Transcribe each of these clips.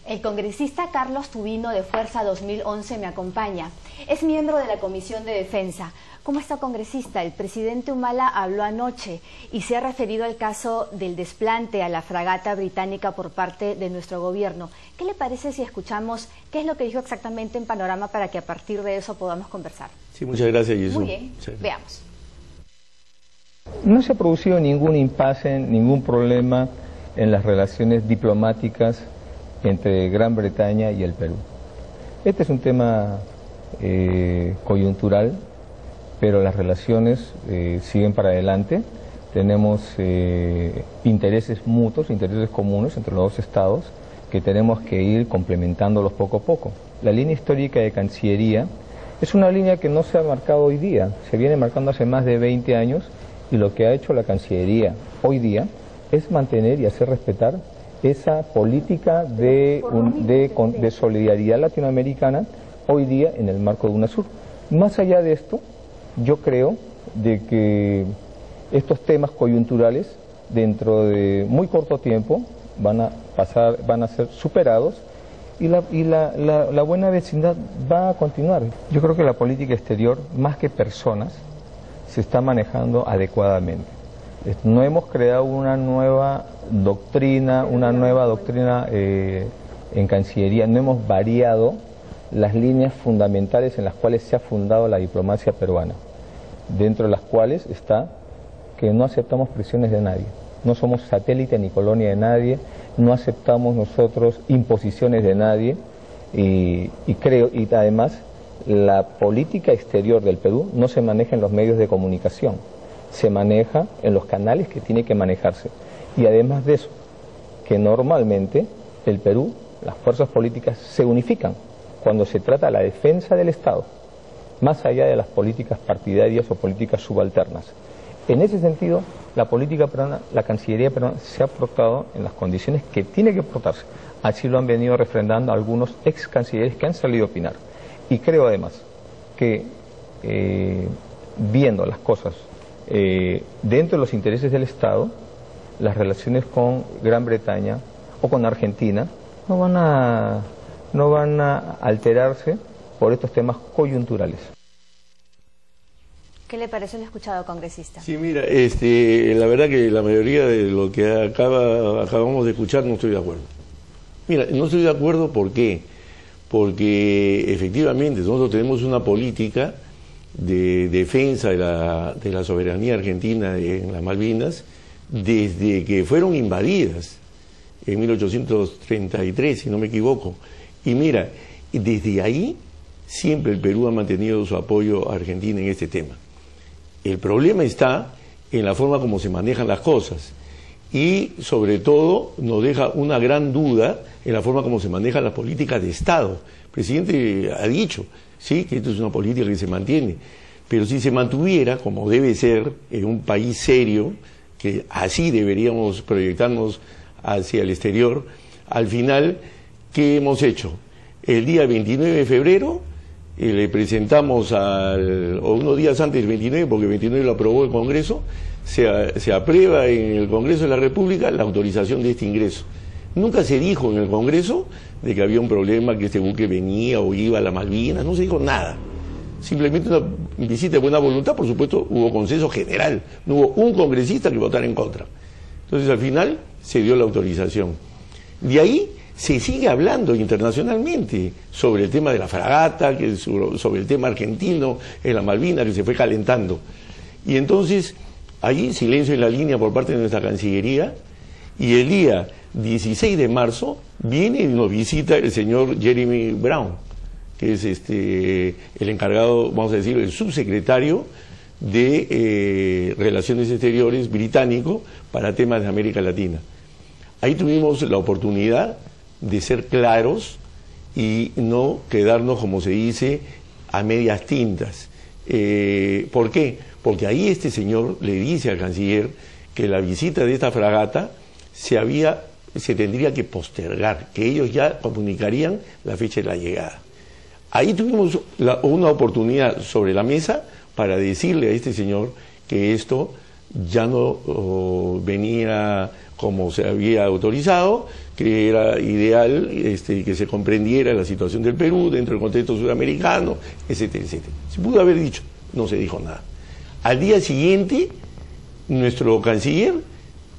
El congresista Carlos Tubino de Fuerza 2011 me acompaña. Es miembro de la Comisión de Defensa. ¿Cómo está, congresista? El presidente Humala habló anoche y se ha referido al caso del desplante a la fragata británica por parte de nuestro gobierno. ¿Qué le parece si escuchamos qué es lo que dijo exactamente en Panorama para que a partir de eso podamos conversar? Sí, muchas gracias, Jesús. Muy bien, veamos. No se ha producido ningún impasse, ningún problema en las relaciones diplomáticas entre Gran Bretaña y el Perú. Este es un tema coyuntural, pero las relaciones siguen para adelante. Tenemos intereses mutuos, intereses comunes entre los dos estados que tenemos que ir complementándolos poco a poco. La línea histórica de Cancillería es una línea que no se ha marcado hoy día, se viene marcando hace más de 20 años, y lo que ha hecho la Cancillería hoy día es mantener y hacer respetar esa política de solidaridad latinoamericana hoy día en el marco de UNASUR. Más allá de esto, yo creo de que estos temas coyunturales dentro de muy corto tiempo van a ser superados y la buena vecindad va a continuar. Yo creo que la política exterior, más que personas, se está manejando adecuadamente. No hemos creado una nueva doctrina, en Cancillería, no hemos variado las líneas fundamentales en las cuales se ha fundado la diplomacia peruana, dentro de las cuales está que no aceptamos presiones de nadie, no somos satélite ni colonia de nadie, no aceptamos nosotros imposiciones de nadie y además la política exterior del Perú no se maneja en los medios de comunicación, se maneja en los canales que tiene que manejarse. Y además de eso, que normalmente el Perú, las fuerzas políticas se unifican cuando se trata de la defensa del Estado, más allá de las políticas partidarias o políticas subalternas. En ese sentido, la política peruana, la Cancillería peruana se ha portado en las condiciones que tiene que portarse. Así lo han venido refrendando algunos ex cancilleres que han salido a opinar. Y creo además que viendo las cosas dentro de los intereses del Estado, las relaciones con Gran Bretaña o con Argentina no van a alterarse por estos temas coyunturales. ¿Qué le parece lo escuchado, congresista? Sí, mira, la verdad que la mayoría de lo que acabamos de escuchar no estoy de acuerdo. Mira, no estoy de acuerdo, ¿por qué? Porque efectivamente nosotros tenemos una política de defensa de la soberanía argentina en las Malvinas desde que fueron invadidas en 1833, si no me equivoco. Y mira, desde ahí siempre el Perú ha mantenido su apoyo a Argentina en este tema. El problema está en la forma como se manejan las cosas y sobre todo nos deja una gran duda en la forma como se manejan las políticas de Estado. El presidente ha dicho, sí, que esto es una política que se mantiene, pero si se mantuviera, como debe ser, en un país serio, que así deberíamos proyectarnos hacia el exterior, al final, ¿qué hemos hecho? El día 29 de febrero le presentamos, o unos días antes del 29, porque el 29 lo aprobó el Congreso, se aprueba en el Congreso de la República la autorización de este ingreso. Nunca se dijo en el Congreso de que había un problema, que este buque venía o iba a las Malvinas, no se dijo nada. Simplemente una visita de buena voluntad, por supuesto, hubo consenso general, no hubo un congresista que votara en contra. Entonces al final se dio la autorización. De ahí se sigue hablando internacionalmente sobre el tema de la fragata, sobre el tema argentino en la Malvinas, que se fue calentando. Y entonces, allí silencio en la línea por parte de nuestra Cancillería, y el día 16 de marzo viene y nos visita el señor Jeremy Brown, que es el encargado, vamos a decir, el subsecretario de Relaciones Exteriores británico para temas de América Latina. Ahí tuvimos la oportunidad de ser claros y no quedarnos, como se dice, a medias tintas. ¿Por qué? Porque ahí este señor le dice al canciller que la visita de esta fragata se tendría que postergar, que ellos ya comunicarían la fecha de la llegada. Ahí tuvimos una oportunidad sobre la mesa para decirle a este señor que esto ya no venía como se había autorizado, que era ideal que se comprendiera la situación del Perú dentro del contexto sudamericano, etcétera, etcétera. Se pudo haber dicho, no se dijo nada. Al día siguiente, nuestro canciller,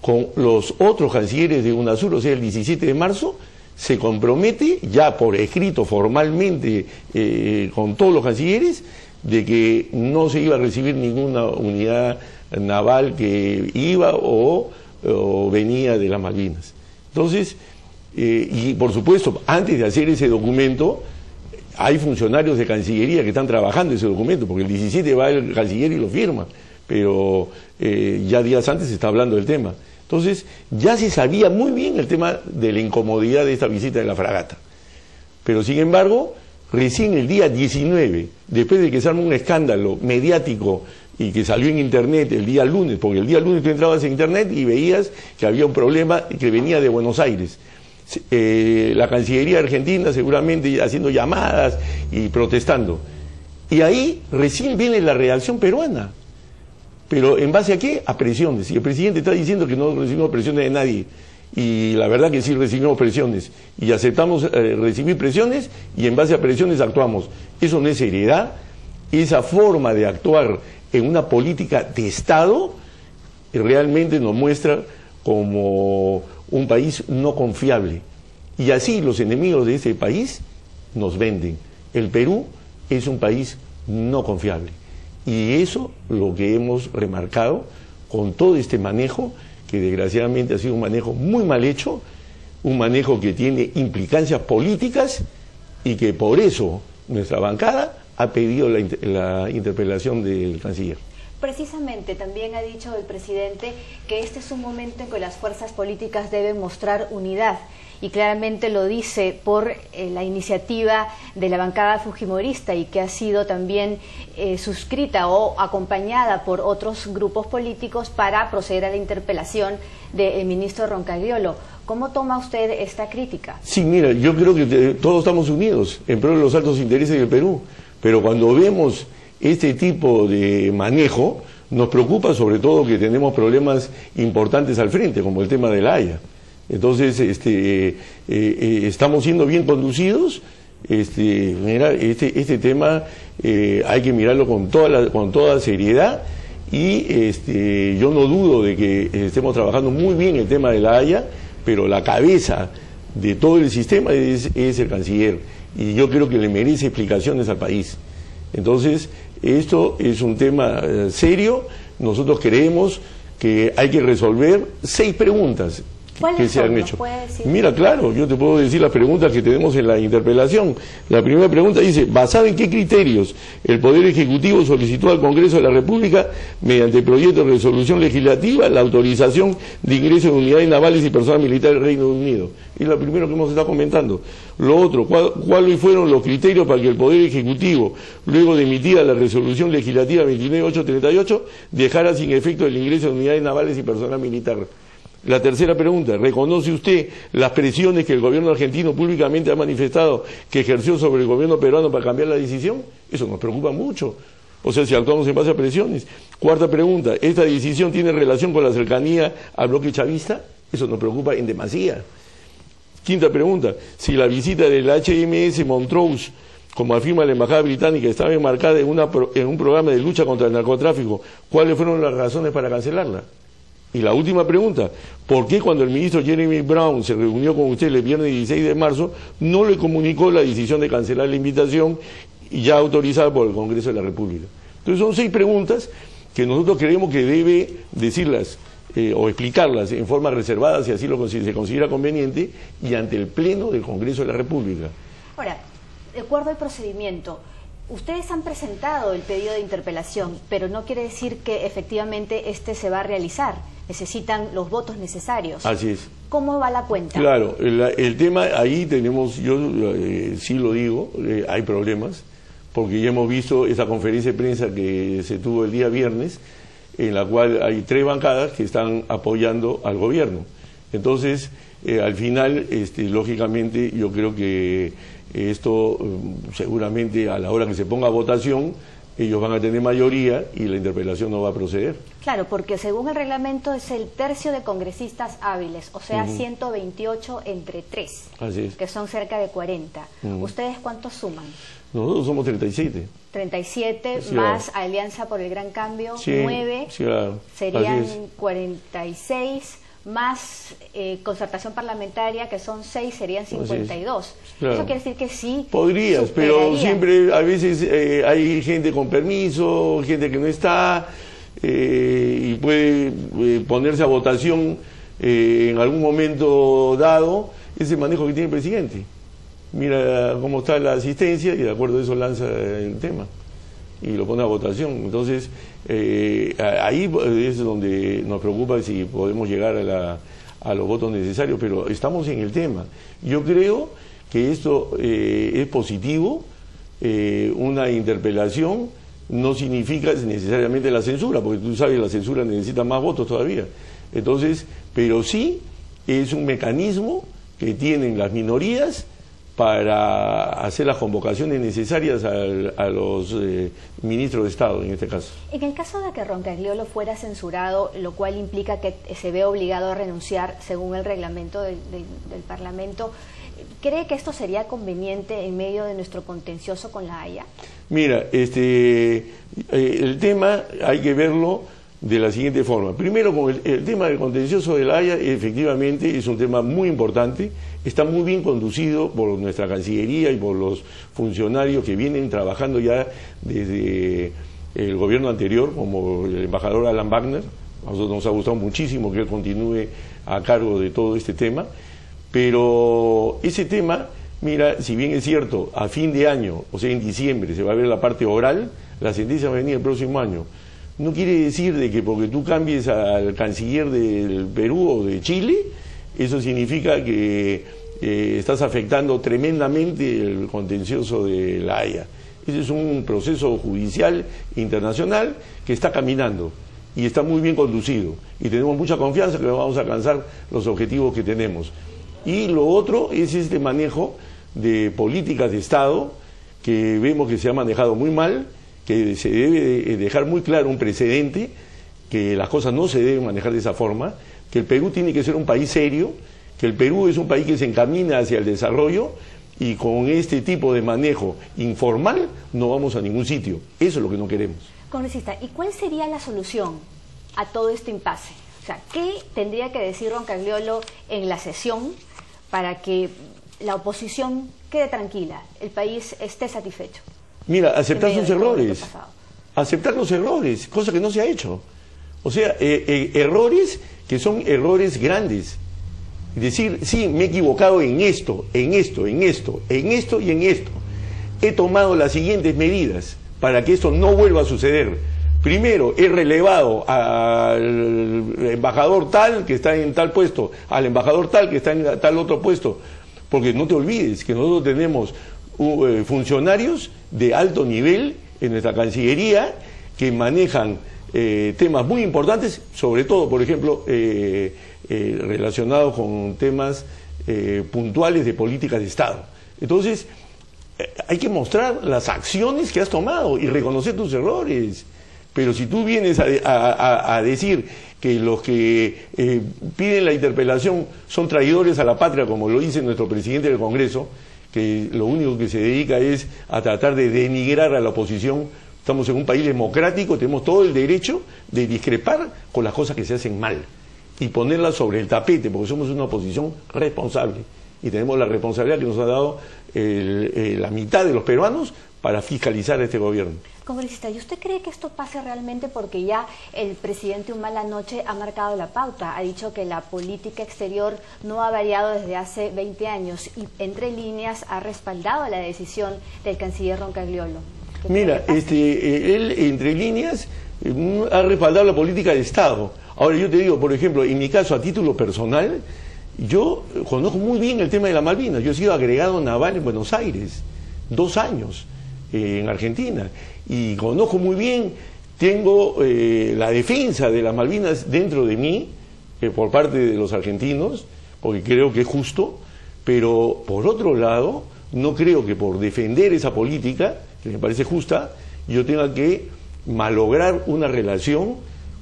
con los otros cancilleres de UNASUR, o sea, el 17 de marzo, se compromete, ya por escrito formalmente con todos los cancilleres, de que no se iba a recibir ninguna unidad naval que iba o venía de las Malvinas. Entonces, y por supuesto, antes de hacer ese documento, hay funcionarios de Cancillería que están trabajando ese documento, porque el 17 va el canciller y lo firma, pero ya días antes se está hablando del tema. Entonces, ya se sabía muy bien el tema de la incomodidad de esta visita de la fragata. Pero, sin embargo, recién el día 19, después de que se armó un escándalo mediático y que salió en internet el día lunes, porque el día lunes tú entrabas en internet y veías que había un problema que venía de Buenos Aires. La Cancillería argentina seguramente haciendo llamadas y protestando. Y ahí recién viene la reacción peruana. Pero ¿en base a qué? A presiones. Y el presidente está diciendo que no recibimos presiones de nadie. Y la verdad que sí recibimos presiones. Y aceptamos recibir presiones y en base a presiones actuamos. Eso no es seriedad. Esa forma de actuar en una política de Estado realmente nos muestra como un país no confiable. Y así los enemigos de ese país nos venden. El Perú es un país no confiable. Y eso lo que hemos remarcado con todo este manejo, que desgraciadamente ha sido un manejo muy mal hecho, un manejo que tiene implicancias políticas y que por eso nuestra bancada ha pedido la interpelación del canciller. Precisamente también ha dicho el presidente que este es un momento en que las fuerzas políticas deben mostrar unidad y claramente lo dice por la iniciativa de la bancada fujimorista y que ha sido también suscrita o acompañada por otros grupos políticos para proceder a la interpelación del ministro Roncagliolo. ¿Cómo toma usted esta crítica? Sí, mira, yo creo que todos estamos unidos en pro de los altos intereses del Perú, pero cuando vemos este tipo de manejo, nos preocupa sobre todo que tenemos problemas importantes al frente, como el tema de La Haya. Entonces, estamos siendo bien conducidos. Mira, este tema hay que mirarlo con toda seriedad y yo no dudo de que estemos trabajando muy bien el tema de La Haya, pero la cabeza de todo el sistema es el canciller y yo creo que le merece explicaciones al país. Entonces, esto es un tema serio. Nosotros creemos que hay que resolver 6 preguntas que se han hecho. Mira, claro, yo te puedo decir las preguntas que tenemos en la interpelación. La primera pregunta dice, ¿basado en qué criterios el Poder Ejecutivo solicitó al Congreso de la República, mediante proyecto de resolución legislativa, la autorización de ingreso de unidades navales y personal militar del Reino Unido? Es lo primero que hemos estado comentando. Lo otro, ¿cuáles fueron los criterios para que el Poder Ejecutivo, luego de emitida la resolución legislativa 29838, dejara sin efecto el ingreso de unidades navales y personal militar? La tercera pregunta, ¿reconoce usted las presiones que el gobierno argentino públicamente ha manifestado que ejerció sobre el gobierno peruano para cambiar la decisión? Eso nos preocupa mucho. O sea, si actuamos en base a presiones. Cuarta pregunta, ¿esta decisión tiene relación con la cercanía al bloque chavista? Eso nos preocupa en demasía. Quinta pregunta, si la visita del HMS Montrose, como afirma la Embajada Británica, estaba enmarcada en un programa de lucha contra el narcotráfico, ¿cuáles fueron las razones para cancelarla? Y la última pregunta, ¿por qué cuando el ministro Jeremy Brown se reunió con usted el viernes 16 de marzo no le comunicó la decisión de cancelar la invitación ya autorizada por el Congreso de la República? Entonces son 6 preguntas que nosotros creemos que debe decirlas o explicarlas en forma reservada si así se considera conveniente y ante el Pleno del Congreso de la República. Ahora, de acuerdo al procedimiento, ustedes han presentado el pedido de interpelación, pero no quiere decir que efectivamente se va a realizar. Necesitan los votos necesarios. Así es. ¿Cómo va la cuenta? Claro, el tema ahí tenemos, yo sí lo digo, hay problemas, porque ya hemos visto esa conferencia de prensa que se tuvo el día viernes, en la cual hay 3 bancadas que están apoyando al gobierno. Entonces, al final, lógicamente, yo creo que esto seguramente a la hora que se ponga a votación ellos van a tener mayoría y la interpelación no va a proceder. Claro, porque según el reglamento es el tercio de congresistas hábiles, o sea, 128 entre 3, Así es. que son cerca de 40. ¿Ustedes cuántos suman? Nosotros somos 37. 37 Sí, más claro. Alianza por el Gran Cambio, Sí, 9, sí, claro. serían Así es. 46, más concertación parlamentaria, que son 6, serían 52. Claro. Eso quiere decir que sí. Podrías, pero superarían. siempre a veces hay gente con permiso, gente que no está, y puede ponerse a votación en algún momento dado ese manejo que tiene el presidente. Mira cómo está la asistencia y de acuerdo a eso lanza el tema y lo pone a votación. Entonces, ahí es donde nos preocupa si podemos llegar a los votos necesarios, pero estamos en el tema. Yo creo que esto es positivo. Una interpelación no significa necesariamente la censura, porque tú sabes, la censura necesita más votos todavía. Entonces, pero sí es un mecanismo que tienen las minorías para hacer las convocaciones necesarias a los ministros de Estado, en este caso. En el caso de que Roncagliolo fuera censurado, lo cual implica que se ve obligado a renunciar según el reglamento del Parlamento, ¿cree que esto sería conveniente en medio de nuestro contencioso con la Haya? Mira, el tema hay que verlo de la siguiente forma. Primero, con el tema del contencioso de la Haya, efectivamente es un tema muy importante, está muy bien conducido por nuestra Cancillería y por los funcionarios que vienen trabajando ya desde el gobierno anterior, como el embajador Alan Wagner. A nosotros nos ha gustado muchísimo que él continúe a cargo de todo este tema, pero ese tema, mira, si bien es cierto, a fin de año, o sea en diciembre, se va a ver la parte oral, la sentencia va a venir el próximo año. No quiere decir de que porque tú cambies al canciller del Perú o de Chile, eso significa que estás afectando tremendamente el contencioso de la Haya. Ese es un proceso judicial internacional que está caminando y está muy bien conducido y tenemos mucha confianza que vamos a alcanzar los objetivos que tenemos. Y lo otro es este manejo de políticas de Estado que vemos que se ha manejado muy mal, que se debe dejar muy claro un precedente, que las cosas no se deben manejar de esa forma, que el Perú tiene que ser un país serio, que el Perú es un país que se encamina hacia el desarrollo y con este tipo de manejo informal no vamos a ningún sitio. Eso es lo que no queremos. Congresista, ¿y cuál sería la solución a todo este impasse? O sea, ¿qué tendría que decir Roncagliolo en la sesión para que la oposición quede tranquila, el país esté satisfecho? Mira, aceptar sus errores, aceptar los errores, cosa que no se ha hecho. O sea, errores que son errores grandes. Decir, sí, me he equivocado en esto, en esto, en esto, en esto y en esto. He tomado las siguientes medidas para que esto no vuelva a suceder. Primero, he relevado al embajador tal que está en tal puesto, al embajador tal que está en tal otro puesto. Porque no te olvides que nosotros tenemos funcionarios de alto nivel en nuestra Cancillería que manejan temas muy importantes, sobre todo, por ejemplo, relacionados con temas puntuales de políticas de Estado. Entonces, hay que mostrar las acciones que has tomado y reconocer tus errores. Pero si tú vienes a decir que los que piden la interpelación son traidores a la patria, como lo dice nuestro presidente del Congreso, que lo único que se dedica es a tratar de denigrar a la oposición. Estamos en un país democrático, tenemos todo el derecho de discrepar con las cosas que se hacen mal y ponerlas sobre el tapete, porque somos una oposición responsable y tenemos la responsabilidad que nos ha dado la mitad de los peruanos para fiscalizar a este gobierno. Congresista, ¿y usted cree que esto pase realmente porque ya el presidente Humala anoche ha marcado la pauta? Ha dicho que la política exterior no ha variado desde hace 20 años y entre líneas ha respaldado la decisión del canciller Roncagliolo. Mira, él entre líneas ha respaldado la política de Estado. Ahora yo te digo, por ejemplo, en mi caso a título personal, yo conozco muy bien el tema de las Malvinas. Yo he sido agregado naval en Buenos Aires 2 años en Argentina y conozco muy bien, tengo la defensa de las Malvinas dentro de mí por parte de los argentinos, porque creo que es justo, pero por otro lado no creo que por defender esa política, que me parece justa, yo tenga que malograr una relación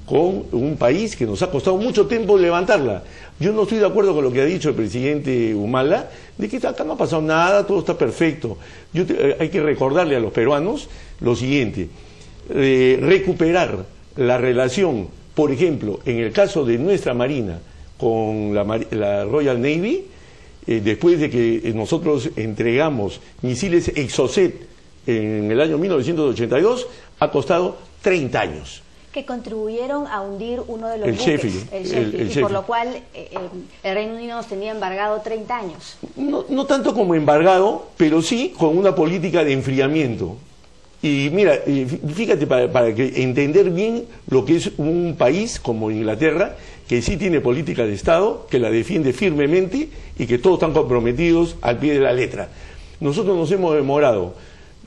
con un país que nos ha costado mucho tiempo levantarla. Yo no estoy de acuerdo con lo que ha dicho el presidente Humala, de que acá no ha pasado nada, todo está perfecto. Hay que recordarle a los peruanos lo siguiente, recuperar la relación, por ejemplo, en el caso de nuestra Marina con la Royal Navy, después de que nosotros entregamos misiles Exocet en el año 1982, ha costado 30 años. Que contribuyeron a hundir uno de los buques, Sheffield, el Sheffield, y Sheffield. por lo cual el Reino Unido nos tenía embargado 30 años. No tanto como embargado, pero sí con una política de enfriamiento. Y mira, fíjate para que entender bien lo que es un país como Inglaterra, que sí tiene política de Estado, que la defiende firmemente y que todos están comprometidos al pie de la letra. Nosotros nos hemos demorado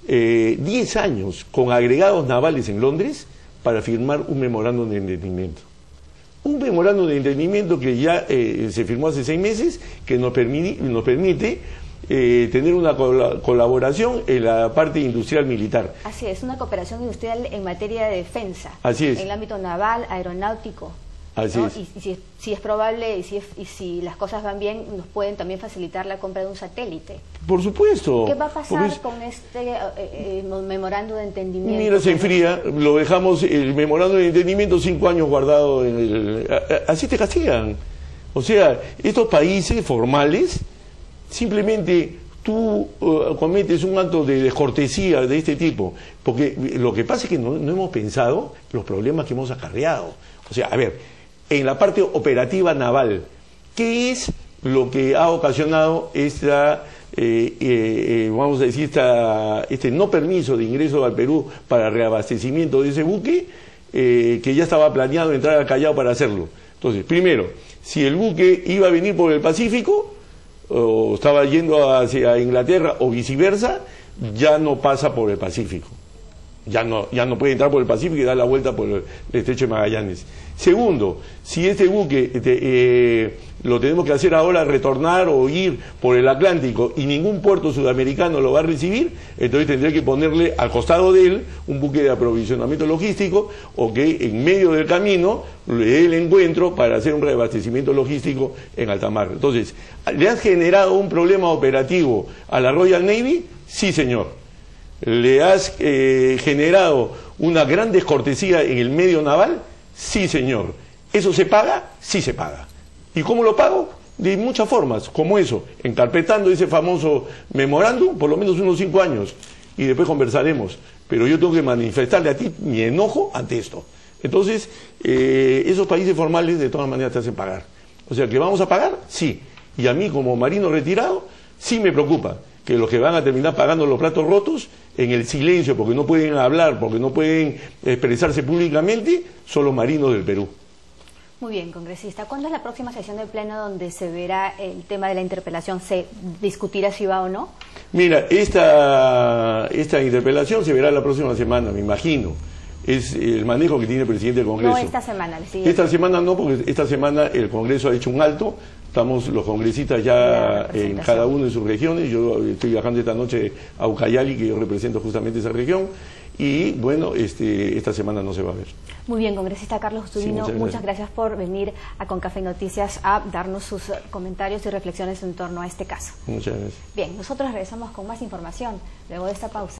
10 años con agregados navales en Londres para firmar un memorándum de entendimiento. Un memorándum de entendimiento que ya se firmó hace 6 meses, que nos permite tener una colaboración en la parte industrial militar. Así es, una cooperación industrial en materia de defensa. Así es. En el ámbito naval, aeronáutico. Así ¿no? es. Y si es probable y si las cosas van bien, nos pueden también facilitar la compra de un satélite. Por supuesto. ¿Qué va a pasar con este memorándum de entendimiento? Mira, se enfría, lo dejamos, el memorándum de entendimiento 5 años guardado en el... Así te castigan. O sea, estos países formales, simplemente tú cometes un acto de descortesía de este tipo, porque lo que pasa es que no hemos pensado los problemas que hemos acarreado. O sea, a ver, en la parte operativa naval, ¿qué es lo que ha ocasionado esta, vamos a decir, este no permiso de ingreso al Perú para reabastecimiento de ese buque, que ya estaba planeado entrar al Callao para hacerlo? Entonces, primero, si el buque iba a venir por el Pacífico, o estaba yendo hacia Inglaterra o viceversa, ya no pasa por el Pacífico. Ya no puede entrar por el Pacífico y dar la vuelta por el Estrecho de Magallanes. Segundo, si este buque lo tenemos que hacer ahora, retornar o ir por el Atlántico y ningún puerto sudamericano lo va a recibir, entonces tendría que ponerle al costado de él un buque de aprovisionamiento logístico, o que en medio del camino le dé el encuentro para hacer un reabastecimiento logístico en alta mar. Entonces, ¿le has generado un problema operativo a la Royal Navy? Sí, señor. ¿Le has generado una gran descortesía en el medio naval? Sí, señor. ¿Eso se paga? Sí se paga. ¿Y cómo lo pago? De muchas formas, como eso, encarpetando ese famoso memorándum, por lo menos unos 5 años, y después conversaremos. Pero yo tengo que manifestarle a ti mi enojo ante esto. Entonces, esos países formales de todas maneras te hacen pagar. O sea, ¿que vamos a pagar? Sí. Y a mí, como marino retirado, sí me preocupa que los que van a terminar pagando los platos rotos en el silencio, porque no pueden hablar, porque no pueden expresarse públicamente, son los marinos del Perú. Muy bien, congresista. ¿Cuándo es la próxima sesión del Pleno donde se verá el tema de la interpelación? ¿Se discutirá si va o no? Mira, esta interpelación se verá la próxima semana, me imagino. Es el manejo que tiene el presidente del Congreso. No esta semana, le sigue. Esta semana no, porque esta semana el Congreso ha hecho un alto. Estamos los congresistas ya en cada uno de sus regiones. Yo estoy viajando esta noche a Ucayali, que yo represento justamente esa región. Y bueno, esta semana no se va a ver. Muy bien, congresista Carlos Justulino, Sí, muchas gracias por venir a Concafé Noticias a darnos sus comentarios y reflexiones en torno a este caso. Muchas gracias. Bien, nosotros regresamos con más información luego de esta pausa.